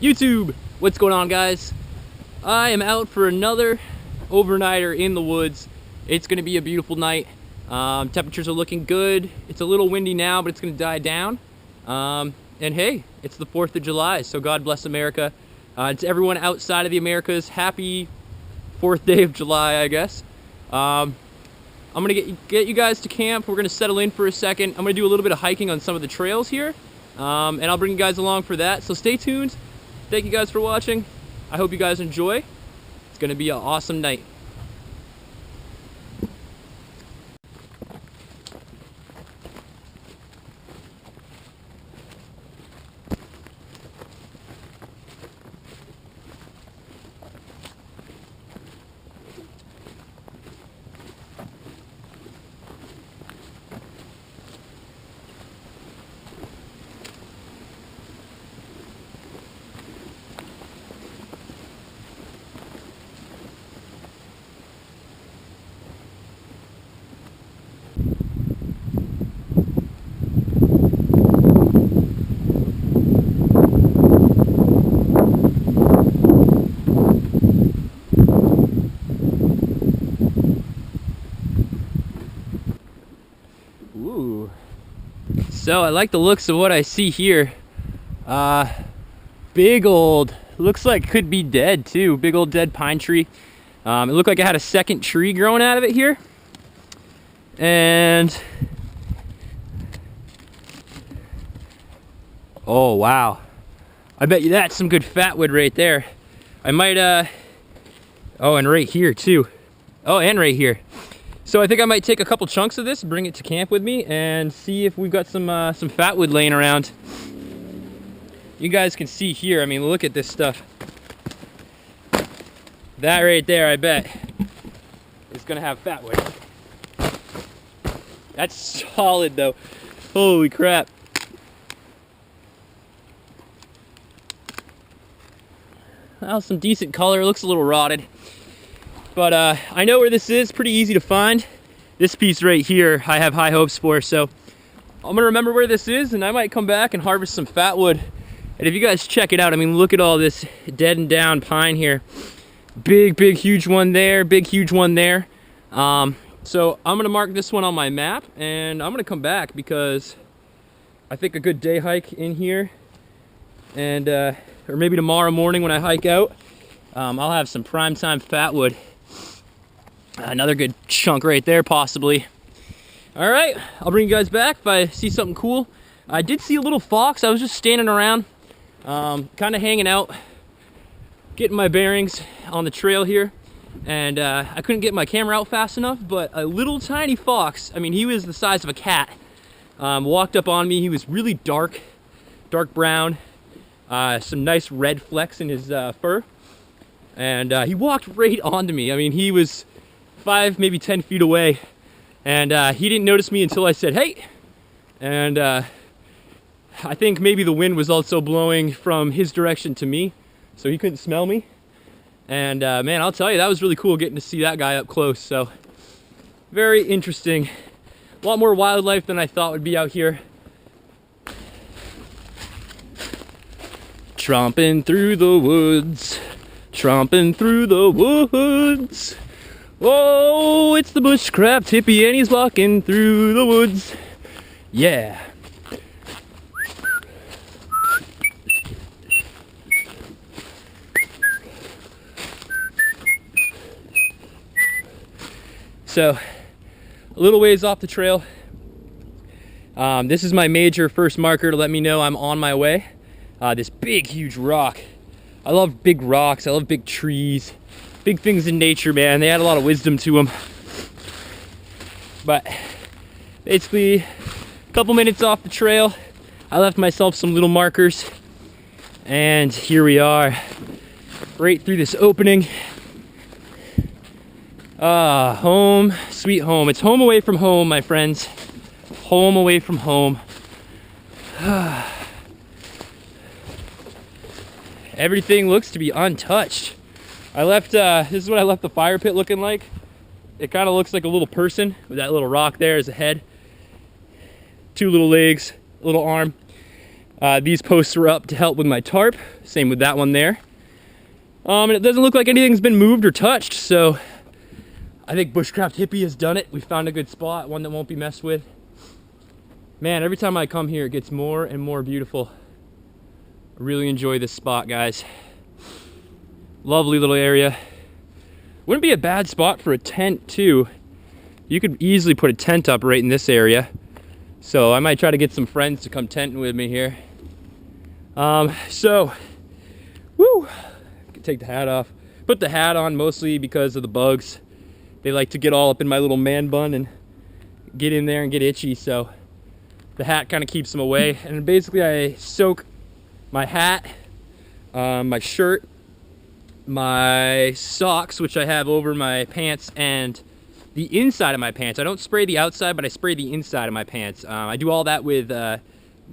YouTube, what's going on, guys? I am out for another overnighter in the woods. It's gonna be a beautiful night. Temperatures are looking good. It's a little windy now, but it's gonna die down. And hey, it's the 4th of July, so God bless America. To everyone outside of the Americas, happy 4th day of July, I guess. I'm gonna get you guys to camp. We're gonna settle in for a second. I'm gonna do a little bit of hiking on some of the trails here. And I'll bring you guys along for that, so stay tuned. Thank you guys for watching. I hope you guys enjoy. It's gonna be an awesome night. Ooh. So I like the looks of what I see here. Big old, looks like could be dead too. Big old dead pine tree. It looked like it had a second tree growing out of it here. And oh wow, I bet you that's some good fatwood right there. I might oh, and right here too. Oh, and right here. So I think I might take a couple chunks of this, bring it to camp with me, and see if we've got some fatwood laying around. You guys can see here, I mean, look at this stuff. That right there, I bet, is gonna have fatwood. That's solid though. Holy crap. Well, some decent color, looks a little rotted. But I know where this is, pretty easy to find. This piece right here, I have high hopes for, so I'm gonna remember where this is, and I might come back and harvest some fatwood. And if you guys check it out, I mean, look at all this dead and down pine here. Big, huge one there, big, huge one there. So I'm gonna mark this one on my map, and I'm gonna come back because I think a good day hike in here, and or maybe tomorrow morning when I hike out, I'll have some primetime fatwood. Another good chunk right there, possibly. All right, I'll bring you guys back if I see something cool. I did see a little fox. I was just standing around, kind of hanging out, getting my bearings on the trail here, and I couldn't get my camera out fast enough, but a little tiny fox, I mean, he was the size of a cat, walked up on me. He was really dark brown, some nice red flecks in his fur, and he walked right onto me. I mean, he was 5, maybe 10 feet away, and he didn't notice me until I said, hey, and I think maybe the wind was also blowing from his direction to me, so he couldn't smell me. And man, I'll tell you, that was really cool getting to see that guy up close. So very interesting. A lot more wildlife than I thought would be out here. Tromping through the woods, tromping through the woods. Whoa, it's the bushcraft hippie and he's walking through the woods. Yeah. So, a little ways off the trail. This is my major first marker to let me know I'm on my way. This big, huge rock. I love big rocks. I love big trees. Big things in nature, man. They had a lot of wisdom to them. But basically, a couple minutes off the trail, I left myself some little markers. And here we are, right through this opening. Home, sweet home. It's home away from home, my friends. Home away from home. Everything looks to be untouched. I left, this is what I left the fire pit looking like. It kind of looks like a little person with that little rock there as a head. 2 little legs, a little arm. These posts were up to help with my tarp. Same with that one there. And it doesn't look like anything's been moved or touched, so I think Bushcraft Hippie has done it. We found a good spot, one that won't be messed with. Man, every time I come here, it gets more and more beautiful. I really enjoy this spot, guys. Lovely little area. Wouldn't be a bad spot for a tent, too. You could easily put a tent up right in this area. So I might try to get some friends to come tenting with me here. Woo! Take the hat off. Put the hat on mostly because of the bugs. They like to get all up in my little man bun and get in there and get itchy, so the hat kind of keeps them away. And basically I soak my hat, my shirt, my socks, which I have over my pants, and the inside of my pants. I don't spray the outside, but I spray the inside of my pants. I do all that with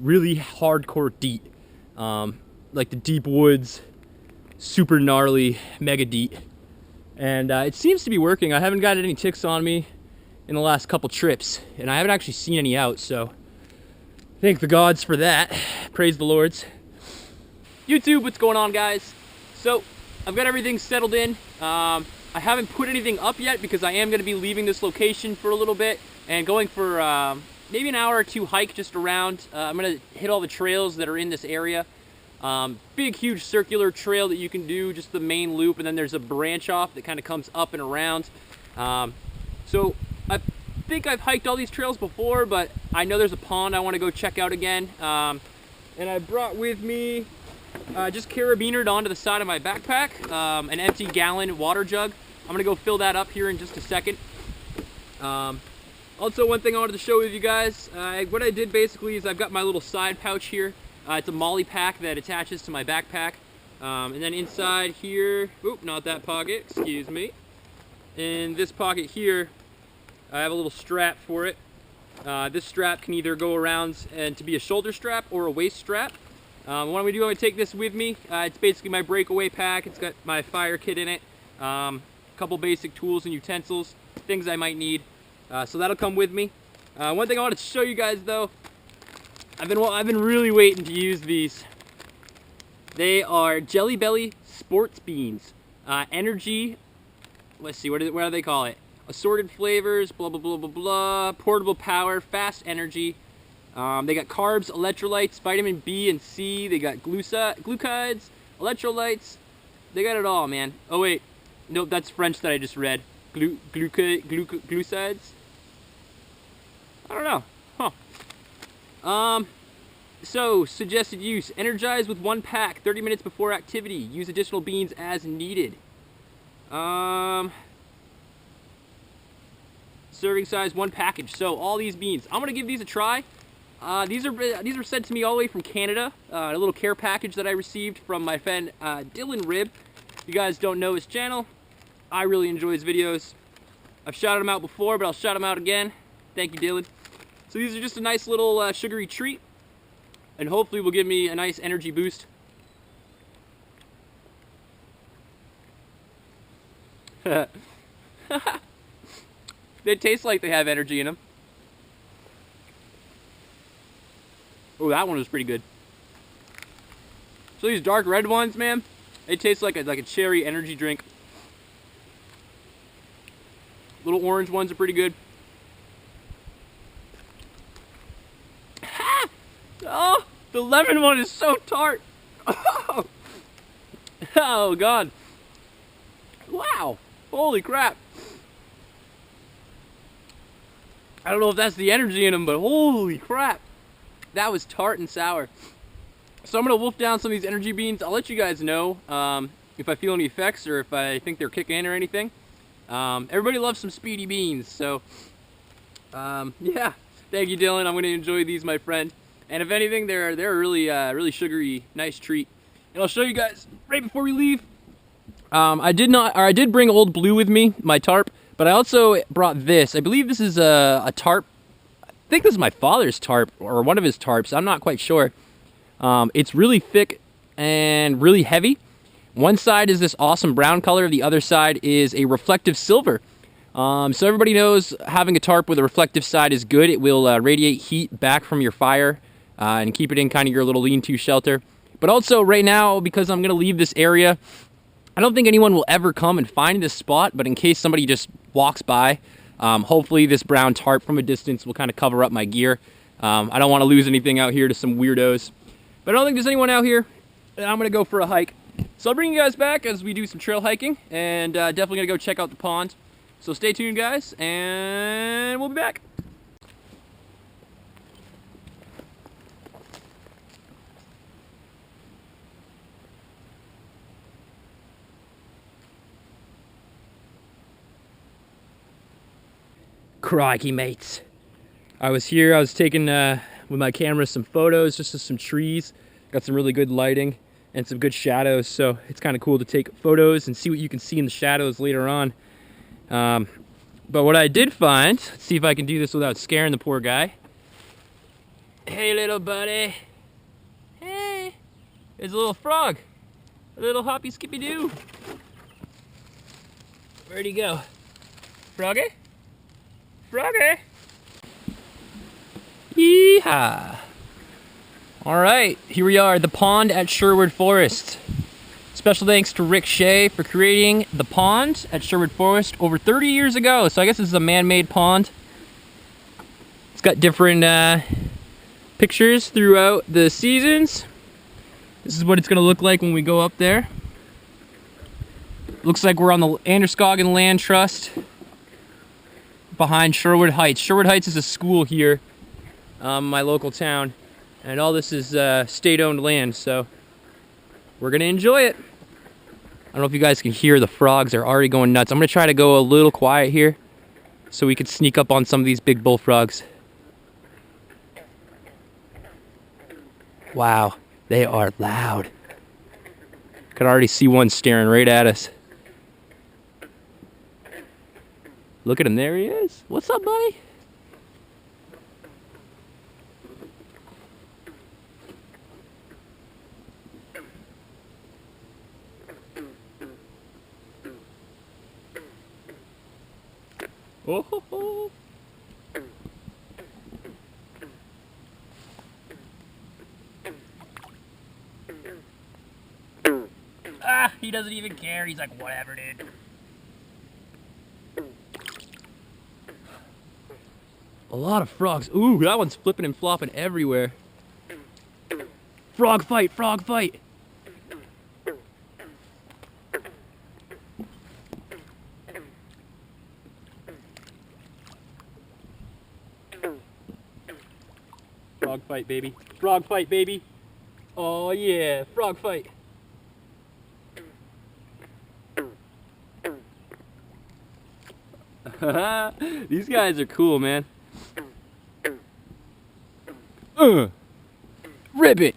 really hardcore DEET, like the Deep Woods, super gnarly Mega DEET. And it seems to be working. I haven't got any ticks on me in the last couple trips, and I haven't actually seen any out, so thank the gods for that. Praise the Lords. YouTube, what's going on, guys? So I've got everything settled in. I haven't put anything up yet because I am going to be leaving this location for a little bit and going for maybe an hour or two hike just around. I'm going to hit all the trails that are in this area. Big, huge circular trail that you can do, just the main loop, and then there's a branch off that kind of comes up and around. So I think I've hiked all these trails before, but I know there's a pond I want to go check out again. And I brought with me, just carabinered onto the side of my backpack, an empty gallon water jug. I'm going to go fill that up here in just a second. Also, one thing I wanted to show with you guys, what I did basically is I've got my little side pouch here. It's a molly pack that attaches to my backpack. And then inside here, oop, not that pocket, excuse me. In this pocket here, I have a little strap for it. This strap can either go around and to be a shoulder strap or a waist strap. What I'm going to do, I'm going to take this with me. It's basically my breakaway pack. It's got my fire kit in it. A couple basic tools and utensils, things I might need. So that'll come with me. One thing I wanted to show you guys though, I've been really waiting to use these. They are Jelly Belly Sports Beans. Energy, let's see, what do they call it? Assorted flavors, blah, blah, blah, blah, blah. Portable power, fast energy. They got carbs, electrolytes, vitamin B and C. They got glucides, electrolytes. They got it all, man. Oh, wait. Nope, that's French that I just read. Glucides? I don't know. Huh. So, suggested use. Energize with one pack, 30 minutes before activity. Use additional beans as needed. Serving size, one package. So, all these beans. I'm going to give these a try. These are sent to me all the way from Canada. A little care package that I received from my friend Dylan Rib. If you guys don't know his channel, I really enjoy his videos. I've shouted him out before, but I'll shout him out again. Thank you, Dylan. So these are just a nice little sugary treat, and hopefully will give me a nice energy boost. They taste like they have energy in them. Oh, that one was pretty good. So these dark red ones, man, they taste like a cherry energy drink. Little orange ones are pretty good. Oh, the lemon one is so tart. Oh, oh God. Wow. Holy crap. I don't know if that's the energy in them, but holy crap. That was tart and sour. So I'm going to wolf down some of these energy beans. I'll let you guys know if I feel any effects or if I think they're kicking in or anything. Everybody loves some speedy beans, so yeah. Thank you, Dylan. I'm going to enjoy these, my friend. And if anything, they're a really sugary, nice treat. And I'll show you guys right before we leave. I did bring Old Blue with me, my tarp, but I also brought this. I believe this is a tarp. I think this is my father's tarp or one of his tarps. I'm not quite sure. It's really thick and really heavy. One side is this awesome brown color. The other side is a reflective silver. So everybody knows having a tarp with a reflective side is good. It will radiate heat back from your fire and keep it in kind of your little lean-to shelter. But also right now, because I'm going to leave this area, I don't think anyone will ever come and find this spot, but in case somebody just walks by, hopefully this brown tarp from a distance will kind of cover up my gear. I don't want to lose anything out here to some weirdos. But I don't think there's anyone out here, and I'm going to go for a hike. So I'll bring you guys back as we do some trail hiking, and definitely going to go check out the pond. So stay tuned, guys, and we'll be back. Crikey, mates. I was here, I was taking with my camera some photos, just of some trees. Got some really good lighting and some good shadows, so it's kind of cool to take photos and see what you can see in the shadows later on. But what I did find, let's see if I can do this without scaring the poor guy. Hey, little buddy. Hey, there's a little frog. A little hoppy skippy doo. Where'd he go? Froggy? Froggy! Yeehaw! Alright, here we are, the pond at Sherwood Forest. Special thanks to Rick Shea for creating the pond at Sherwood Forest over 30 years ago. So I guess this is a man-made pond. It's got different pictures throughout the seasons. This is what it's going to look like when we go up there. Looks like we're on the Androscoggin Land Trust behind Sherwood Heights. Sherwood Heights is a school here, my local town, and all this is state-owned land, so we're gonna enjoy it. I don't know if you guys can hear the frogs, they're already going nuts. I'm gonna try to go a little quiet here so we can sneak up on some of these big bullfrogs. Wow, they are loud. Could already see one staring right at us. Look at him, there he is. What's up, buddy? Oh ho ho. Ah, he doesn't even care. He's like, whatever, dude. A lot of frogs. Ooh, that one's flipping and flopping everywhere. Frog fight, frog fight. Frog fight, baby. Frog fight, baby. Oh yeah, frog fight. These guys are cool, man. Ribbit.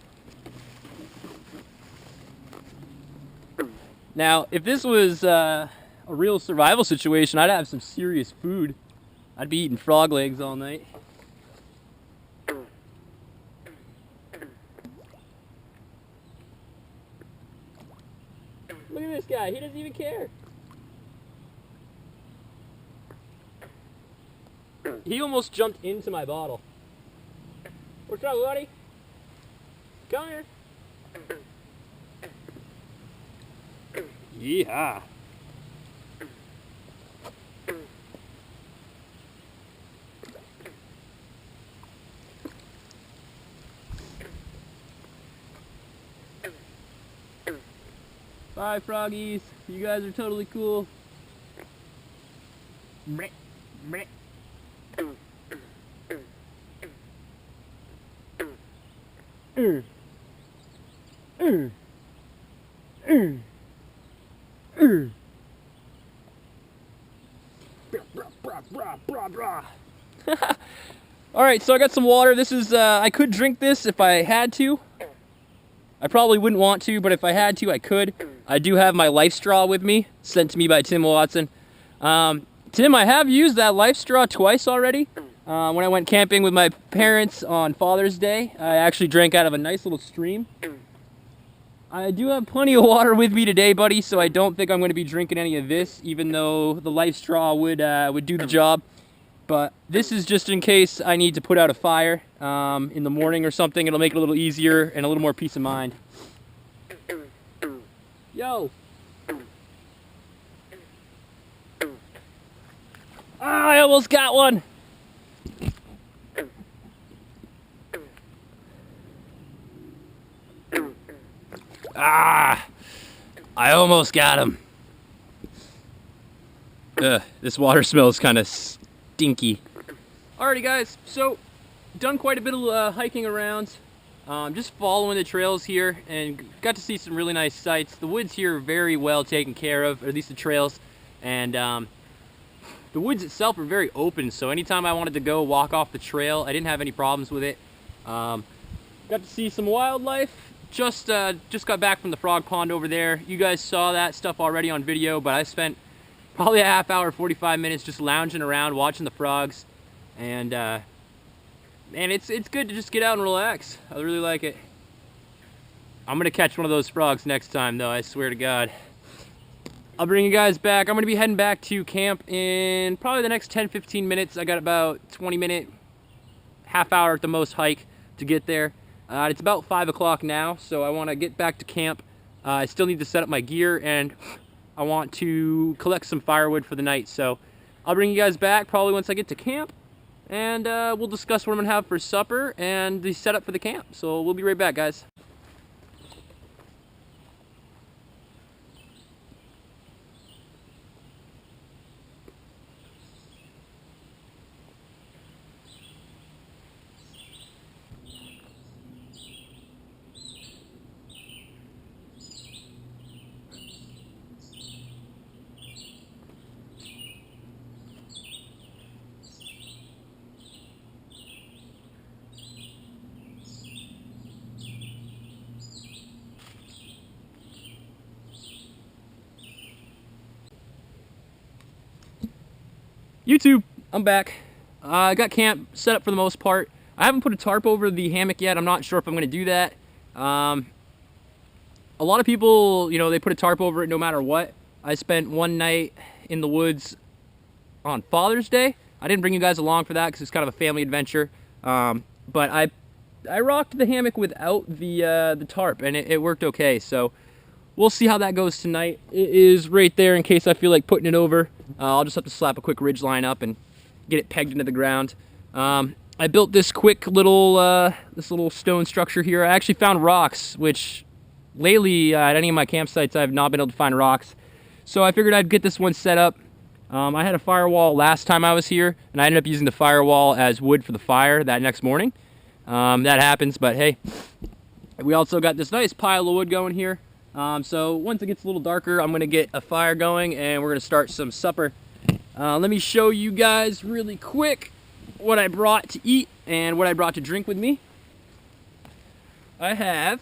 Now, if this was a real survival situation, I'd have some serious food. I'd be eating frog legs all night. Look at this guy, he doesn't even care. He almost jumped into my bottle. What's up, buddy? Come here. Yeehaw. Bye, froggies. You guys are totally cool. Meh, meh. Alright, so I got some water. This is, I could drink this if I had to. I probably wouldn't want to, but if I had to, I could. I do have my life straw with me, sent to me by Tim Watson. Tim, I have used that life straw twice already. When I went camping with my parents on Father's Day, I actually drank out of a nice little stream. I do have plenty of water with me today, buddy, so I don't think I'm going to be drinking any of this, even though the life straw would do the job. But this is just in case I need to put out a fire in the morning or something. It'll make it a little easier and a little more peace of mind. Yo! Ah, I almost got one! Ah! I almost got him. This water smells kind of stinky. Alrighty guys, so done quite a bit of hiking around. Just following the trails here and got to see some really nice sights. The woods here are very well taken care of, or at least the trails. And the woods itself are very open, so anytime I wanted to go walk off the trail, I didn't have any problems with it. Got to see some wildlife. Just got back from the frog pond over there. You guys saw that stuff already on video, but I spent probably a half hour, 45 minutes just lounging around, watching the frogs. And man, it's good to just get out and relax. I really like it. I'm gonna catch one of those frogs next time though, I swear to God. I'll bring you guys back. I'm gonna be heading back to camp in probably the next 10-15 minutes. I got about 20-minute, half hour at the most hike to get there. It's about 5 o'clock now, so I want to get back to camp. I still need to set up my gear, and I want to collect some firewood for the night. So I'll bring you guys back probably once I get to camp, and we'll discuss what I'm going to have for supper and the setup for the camp. So we'll be right back, guys. YouTube, I'm back. I got camp set up for the most part. I haven't put a tarp over the hammock yet. I'm not sure if I'm going to do that. A lot of people, you know, they put a tarp over it no matter what. I spent one night in the woods on Father's Day. I didn't bring you guys along for that because it's kind of a family adventure. But I rocked the hammock without the tarp, and it worked okay. So we'll see how that goes tonight. It is right there in case I feel like putting it over. I'll just have to slap a quick ridge line up and get it pegged into the ground. I built this quick little stone structure here. I actually found rocks, which lately at any of my campsites I've not been able to find rocks. So I figured I'd get this one set up. I had a firewall last time I was here, and I ended up using the firewall as wood for the fire that next morning. That happens, but hey, we also got this nice pile of wood going here. So once it gets a little darker, I'm gonna get a fire going and we're gonna start some supper. Let me show you guys really quick what I brought to eat and what I brought to drink with me. I have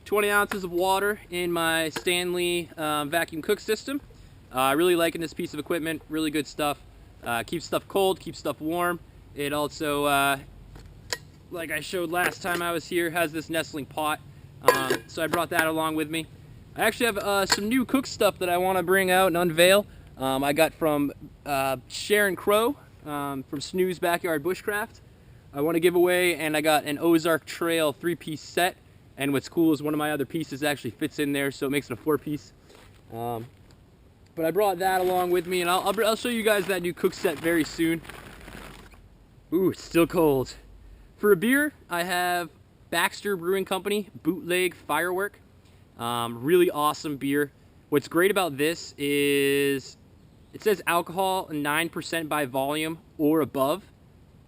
20 ounces of water in my Stanley vacuum cook system. Really liking this piece of equipment, really good stuff. Keeps stuff cold, keeps stuff warm. It also, like I showed last time I was here, has this nestling pot. So I brought that along with me. I actually have some new cook stuff that I want to bring out and unveil. I got from Sharon Crow from Snooze Backyard Bushcraft. I want to give away, and I got an Ozark Trail 3-piece set. And what's cool is one of my other pieces actually fits in there, so it makes it a 4-piece. But I brought that along with me, and I'll show you guys that new cook set very soon. Ooh, it's still cold. For a beer, I have Baxter Brewing Company Bootleg Firework. Really awesome beer. What's great about this is it says alcohol 9% by volume or above.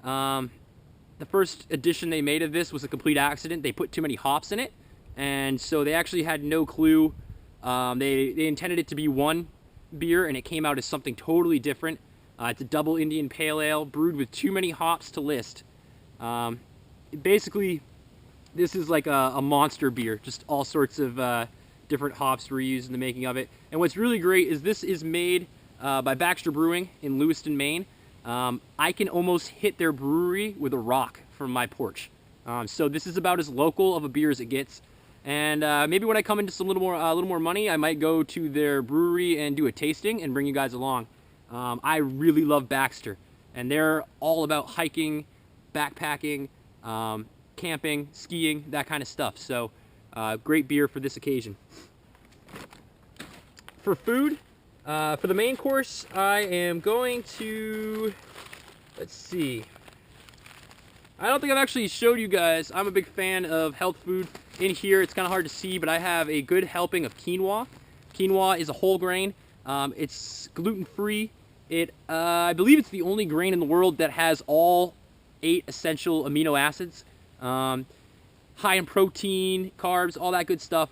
The first edition they made of this was a complete accident. They put too many hops in it, and so they actually had no clue. They intended it to be one beer, and it came out as something totally different. It's a double Indian Pale Ale brewed with too many hops to list. Basically, this is like a monster beer. Just all sorts of different hops were used in the making of it. And what's really great is this is made by Baxter Brewing in Lewiston, Maine. I can almost hit their brewery with a rock from my porch. So this is about as local of a beer as it gets. And maybe when I come into some little more money, I might go to their brewery and do a tasting and bring you guys along. I really love Baxter, and they're all about hiking, backpacking, camping, skiing, that kind of stuff. So great beer for this occasion. For food, for the main course, I am going to, let's see. I don't think I've actually showed you guys. I'm a big fan of health food. In here, it's kind of hard to see, but I have a good helping of quinoa. Quinoa is a whole grain. It's gluten-free. I believe it's the only grain in the world that has all 8 essential amino acids. High in protein, carbs, all that good stuff.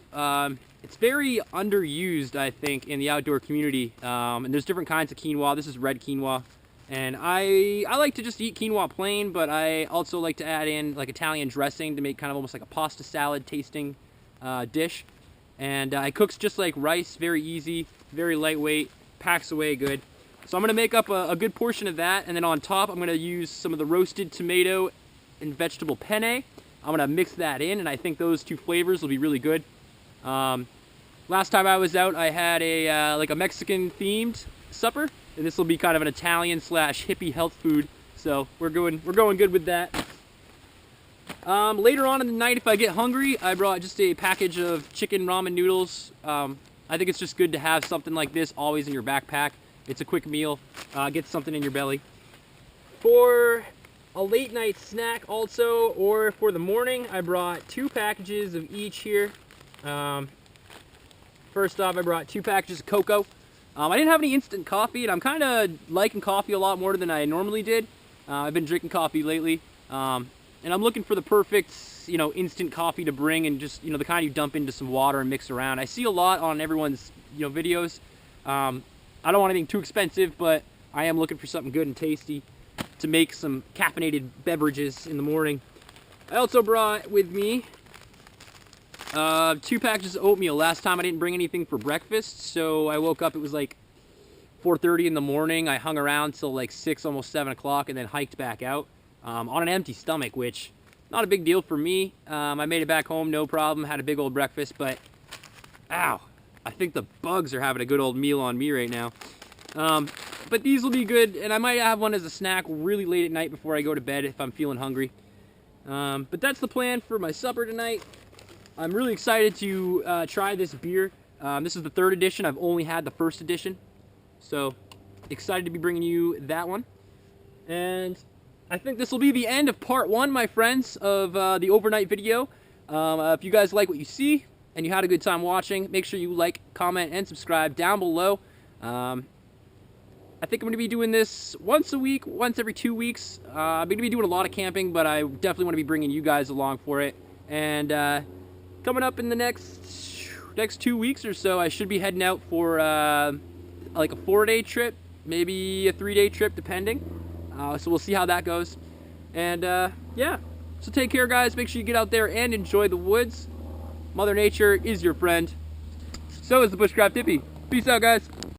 It's very underused, I think, in the outdoor community. And there's different kinds of quinoa. This is red quinoa. And I like to just eat quinoa plain, but I also like to add in like Italian dressing to make kind of almost like a pasta salad tasting dish. And it cooks just like rice, very easy, very lightweight, packs away good. So I'm going to make up a good portion of that, and then on top I'm going to use some of the roasted tomato and vegetable penne. I'm going to mix that in, and I think those 2 flavors will be really good. Last time I was out, I had a like a Mexican themed supper, and this will be kind of an Italian / hippie health food. So we're going good with that. Later on in the night, if I get hungry, I brought just a package of chicken ramen noodles. I think it's just good to have something like this always in your backpack. It's a quick meal, get something in your belly. For a late night snack also, or for the morning, I brought 2 packages of each here. First off, I brought 2 packages of cocoa. I didn't have any instant coffee, and I'm kind of liking coffee a lot more than I normally did. I've been drinking coffee lately, and I'm looking for the perfect, instant coffee to bring, and just, the kind you dump into some water and mix around. I see a lot on everyone's, videos. I don't want anything too expensive, but I am looking for something good and tasty to make some caffeinated beverages in the morning. I also brought with me 2 packages of oatmeal. Last time I didn't bring anything for breakfast, so I woke up, it was like 4:30 in the morning. I hung around till like 6, almost 7 o'clock, and then hiked back out on an empty stomach, which not a big deal for me. I made it back home, no problem, had a big old breakfast, but ow, I think the bugs are having a good old meal on me right now. But these will be good, and I might have one as a snack really late at night before I go to bed if I'm feeling hungry. But that's the plan for my supper tonight. I'm really excited to try this beer. This is the 3rd edition. I've only had the 1st edition. So, excited to be bringing you that one. And I think this will be the end of part 1, my friends, of the overnight video. If you guys like what you see and you had a good time watching, make sure you like, comment, and subscribe down below. I think I'm going to be doing this once a week, once every 2 weeks. I'm going to be doing a lot of camping, but I definitely want to be bringing you guys along for it. And coming up in the next 2 weeks or so, I should be heading out for like a 4-day trip, maybe a 3-day trip, depending. So we'll see how that goes. And yeah, so take care, guys. Make sure you get out there and enjoy the woods. Mother Nature is your friend. So is the Bushcraft Hippie. Peace out, guys.